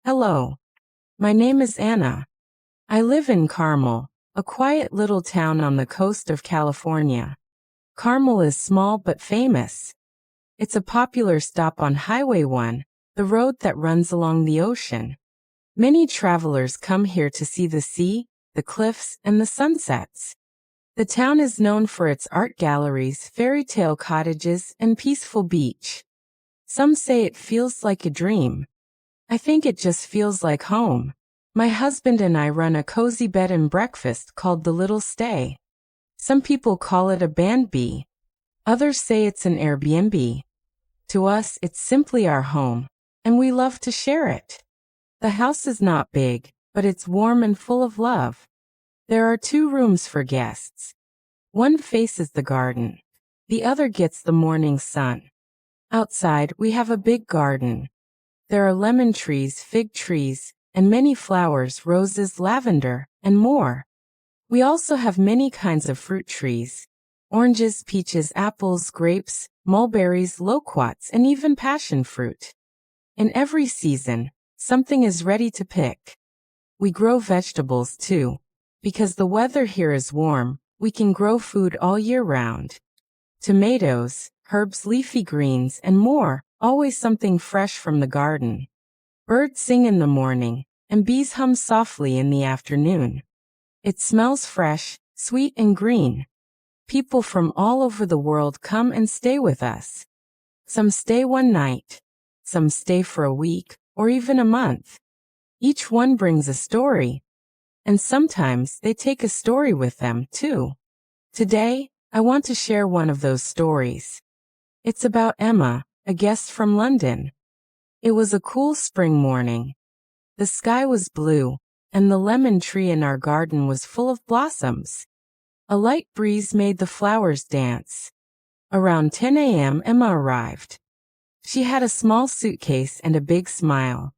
Hello, my name is Anna. I live in Carmel, a quiet little town on the coast of California. Carmel is small but famous. It's a popular stop on Highway 1, the road that runs along the ocean. Many travelers come here to see the sea, the cliffs, and the sunsets. The town is known for its art galleries, fairy tale cottages, and peaceful beach. Some say it feels like a dream. I think it just feels like home. My husband and I run a cozy bed and breakfast called The Little Stay. Some people call it a B&B. Others say it's an Airbnb. To us, it's simply our home, and we love to share it. The house is not big, but it's warm and full of love. There are 2 rooms for guests. One faces the garden. The other gets the morning sun. Outside, we have a big garden. There are lemon trees, fig trees, and many flowers, roses, lavender, and more. We also have many kinds of fruit trees: oranges, peaches, apples, grapes, mulberries, loquats, and even passion fruit. In every season, something is ready to pick. We grow vegetables too. Because the weather here is warm, we can grow food all year round. Tomatoes, herbs, leafy greens, and more, always something fresh from the garden. Birds sing in the morning, and bees hum softly in the afternoon. It smells fresh, sweet, and green. People from all over the world come and stay with us. Some stay one night. Some stay for a week, or even a month. Each one brings a story. And sometimes they take a story with them, too. Today, I want to share one of those stories. It's about Emma, a guest from London. It was a cool spring morning. The sky was blue, and the lemon tree in our garden was full of blossoms. A light breeze made the flowers dance. Around 10 a.m., Emma arrived. She had a small suitcase and a big smile.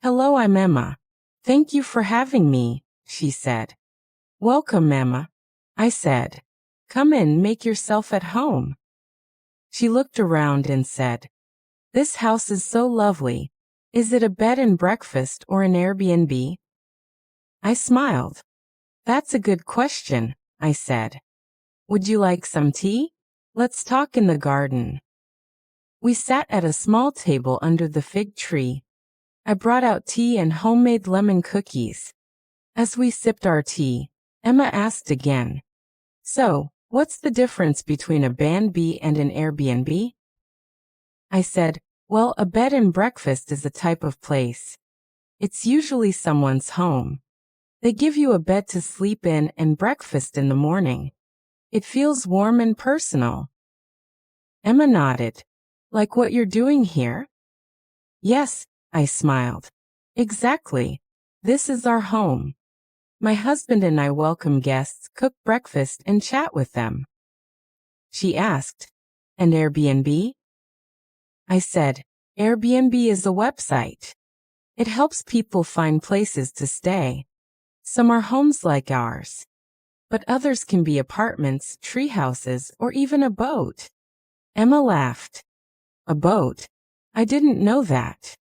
"Hello, I'm Emma. Thank you for having me," she said. "Welcome, Emma," I said. "Come in, make yourself at home." She looked around and said, "This house is so lovely. Is it a bed and breakfast or an Airbnb?" I smiled. "That's a good question," I said. "Would you like some tea? Let's talk in the garden." We sat at a small table under the fig tree. I brought out tea and homemade lemon cookies. As we sipped our tea, Emma asked again, "So, what's the difference between a B&B and an Airbnb?" I said, "Well, a bed and breakfast is a type of place. It's usually someone's home. They give you a bed to sleep in and breakfast in the morning. It feels warm and personal." Emma nodded. "Like what you're doing here?" "Yes," I smiled. "Exactly. This is our home. My husband and I welcome guests, cook breakfast, and chat with them." She asked, "And Airbnb?" I said, "Airbnb is a website. It helps people find places to stay. Some are homes like ours, but others can be apartments, tree houses, or even a boat." Emma laughed. "A boat? I didn't know that."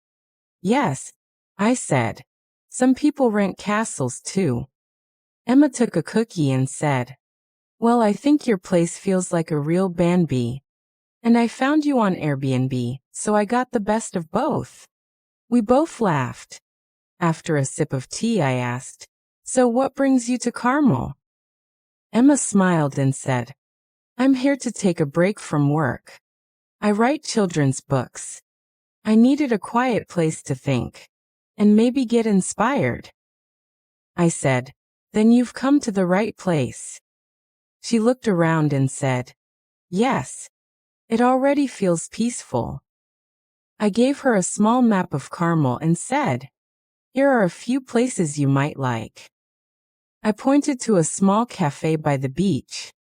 "Yes," I said. "Some people rent castles too." Emma took a cookie and said, "Well, I think your place feels like a real B&B. And I found you on Airbnb, so I got the best of both." We both laughed. After a sip of tea, I asked, "So what brings you to Carmel?" Emma smiled and said, "I'm here to take a break from work. I write children's books. I needed a quiet place to think, and maybe get inspired." I said, "Then you've come to the right place." She looked around and said, "Yes. It already feels peaceful." I gave her a small map of Carmel and said, "Here are a few places you might like." I pointed to a small cafe by the beach.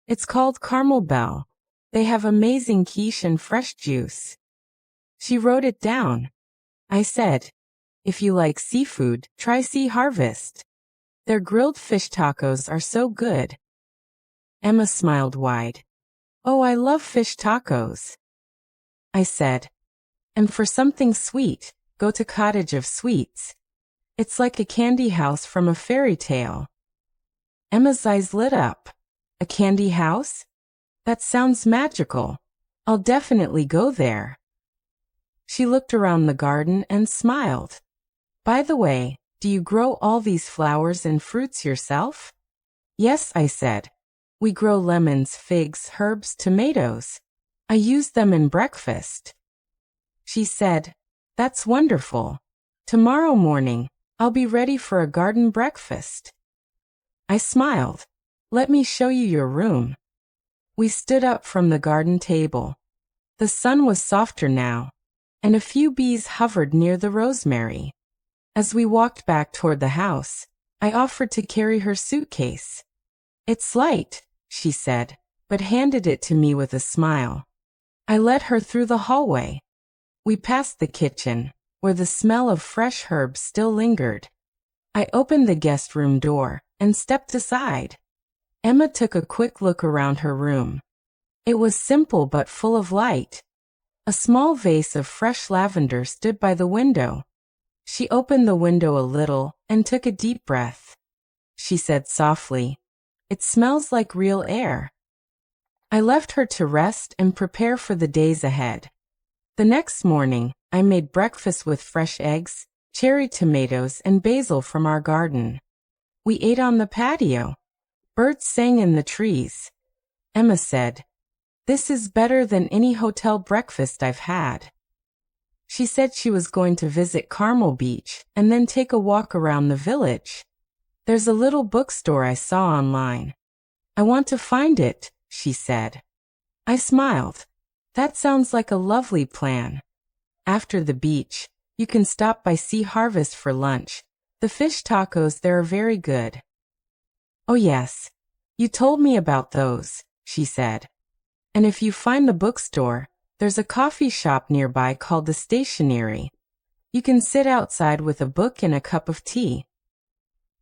It's called Carmel Bell. They have amazing quiche and fresh juice. She wrote it down. I said, "If you like seafood, try Sea Harvest. Their grilled fish tacos are so good." Emma smiled wide. "Oh, I love fish tacos." I said, "And for something sweet, go to Cottage of Sweets. It's like a candy house from a fairy tale. Emma's eyes lit up. A candy house? That sounds magical. I'll definitely go there. She looked around the garden and smiled. By the way, do you grow all these flowers and fruits yourself? Yes, I said. We grow lemons, figs, herbs, tomatoes. I use them in breakfast. She said, That's wonderful. Tomorrow morning, I'll be ready for a garden breakfast. I smiled. Let me show you your room. We stood up from the garden table. The sun was softer now, and a few bees hovered near the rosemary. As we walked back toward the house, I offered to carry her suitcase. It's light, she said, but handed it to me with a smile. I led her through the hallway. We passed the kitchen, where the smell of fresh herbs still lingered. I opened the guest room door and stepped aside. Emma took a quick look around her room. It was simple but full of light. A small vase of fresh lavender stood by the window. She opened the window a little and took a deep breath. She said softly, It smells like real air. I left her to rest and prepare for the days ahead. The next morning, I made breakfast with fresh eggs, cherry tomatoes, and basil from our garden. We ate on the patio. Birds sang in the trees. Emma said, This is better than any hotel breakfast I've had. She said she was going to visit Carmel Beach and then take a walk around the village. There's a little bookstore I saw online. I want to find it, she said. I smiled. That sounds like a lovely plan. After the beach, you can stop by Sea Harvest for lunch. The fish tacos there are very good. Oh yes, you told me about those, she said. And if you find the bookstore, there's a coffee shop nearby called the Stationery. You can sit outside with a book and a cup of tea.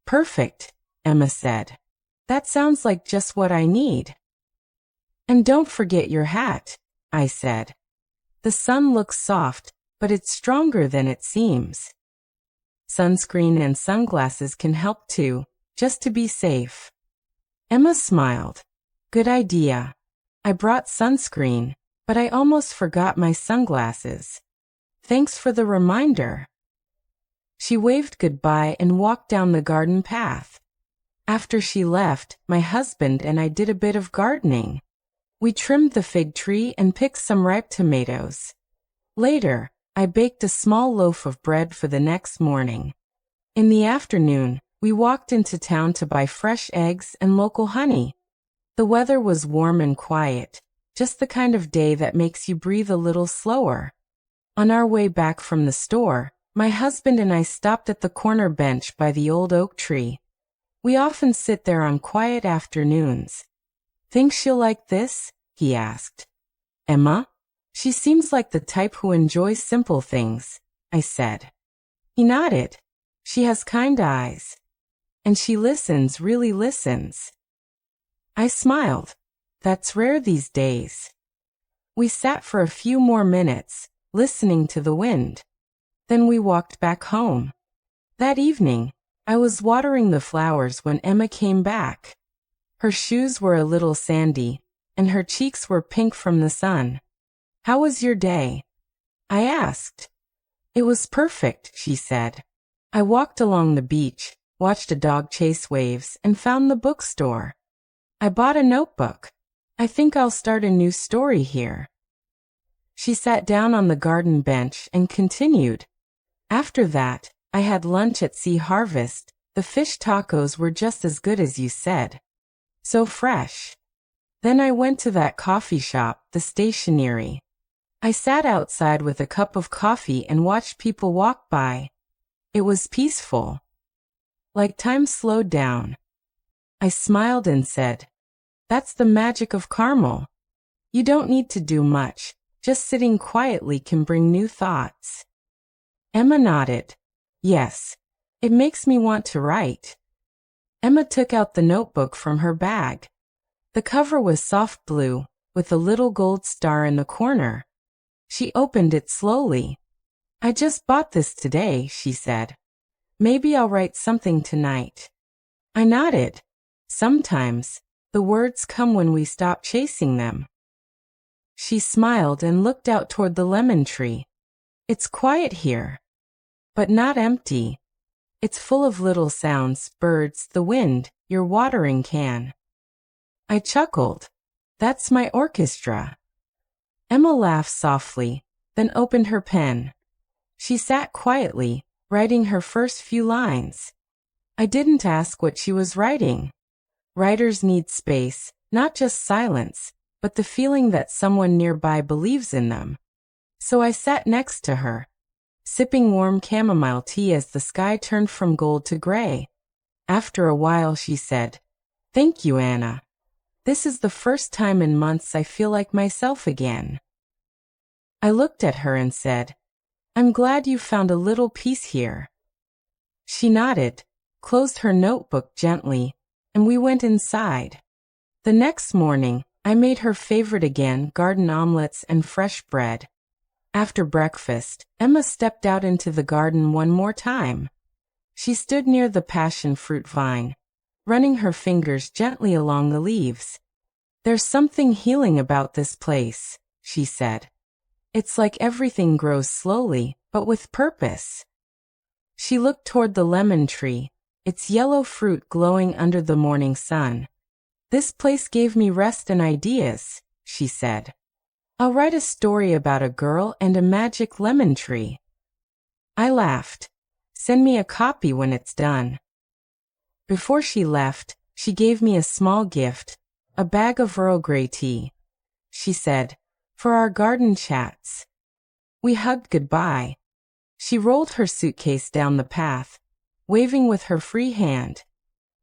Perfect, Emma said. That sounds like just what I need. And don't forget your hat, I said. The sun looks soft, but it's stronger than it seems. Sunscreen and sunglasses can help too, just to be safe. Emma smiled. Good idea. I brought sunscreen, but I almost forgot my sunglasses. Thanks for the reminder. She waved goodbye and walked down the garden path. After she left, my husband and I did a bit of gardening. We trimmed the fig tree and picked some ripe tomatoes. Later, I baked a small loaf of bread for the next morning. In the afternoon, we walked into town to buy fresh eggs and local honey. The weather was warm and quiet, just the kind of day that makes you breathe a little slower. On our way back from the store, my husband and I stopped at the corner bench by the old oak tree. We often sit there on quiet afternoons. Think she'll like this? He asked. Emma? She seems like the type who enjoys simple things, I said. He nodded. She has kind eyes. And she listens, really listens. I smiled. That's rare these days. We sat for a few more minutes, listening to the wind. Then we walked back home. That evening, I was watering the flowers when Emma came back. Her shoes were a little sandy, and her cheeks were pink from the sun. How was your day? I asked. It was perfect, she said. I walked along the beach, watched a dog chase waves, and found the bookstore. I bought a notebook. I think I'll start a new story here. She sat down on the garden bench and continued. After that, I had lunch at Sea Harvest. The fish tacos were just as good as you said. So fresh. Then I went to that coffee shop, the Stationery. I sat outside with a cup of coffee and watched people walk by. It was peaceful. Like time slowed down. I smiled and said, That's the magic of Carmel. You don't need to do much. Just sitting quietly can bring new thoughts. Emma nodded. Yes, it makes me want to write. Emma took out the notebook from her bag. The cover was soft blue, with a little gold star in the corner. She opened it slowly. I just bought this today, she said. Maybe I'll write something tonight. I nodded. Sometimes, the words come when we stop chasing them. She smiled and looked out toward the lemon tree. It's quiet here, but not empty. It's full of little sounds, birds, the wind, your watering can. I chuckled. That's my orchestra. Emma laughed softly, then opened her pen. She sat quietly, writing her first few lines. I didn't ask what she was writing. Writers need space, not just silence, but the feeling that someone nearby believes in them. So I sat next to her, sipping warm chamomile tea as the sky turned from gold to gray. After a while she said, "Thank you, Anna. This is the first time in months I feel like myself again." I looked at her and said, "I'm glad you found a little peace here." She nodded, closed her notebook gently, and we went inside. The next morning, I made her favorite again, garden omelets and fresh bread. After breakfast, Emma stepped out into the garden one more time. She stood near the passion fruit vine, running her fingers gently along the leaves. "There's something healing about this place," she said. "It's like everything grows slowly, but with purpose." She looked toward the lemon tree, its yellow fruit glowing under the morning sun. "This place gave me rest and ideas," she said. "I'll write a story about a girl and a magic lemon tree." I laughed. "Send me a copy when it's done." Before she left, she gave me a small gift, a bag of Earl Grey tea. She said, "For our garden chats." We hugged goodbye. She rolled her suitcase down the path, waving with her free hand.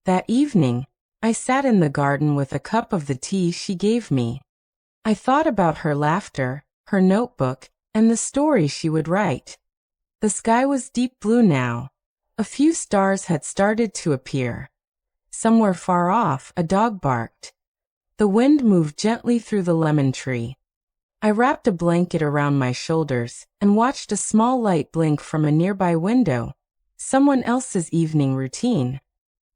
That evening, I sat in the garden with a cup of the tea she gave me. I thought about her laughter, her notebook, and the story she would write. The sky was deep blue now. A few stars had started to appear. Somewhere far off, a dog barked. The wind moved gently through the lemon tree. I wrapped a blanket around my shoulders and watched a small light blink from a nearby window, someone else's evening routine.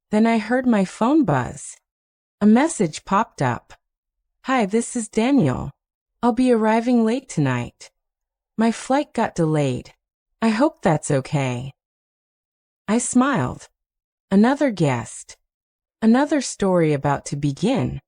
Then I heard my phone buzz. A message popped up. "Hi, this is Daniel. I'll be arriving late tonight. My flight got delayed. I hope that's okay." I smiled. Another guest. Another story about to begin.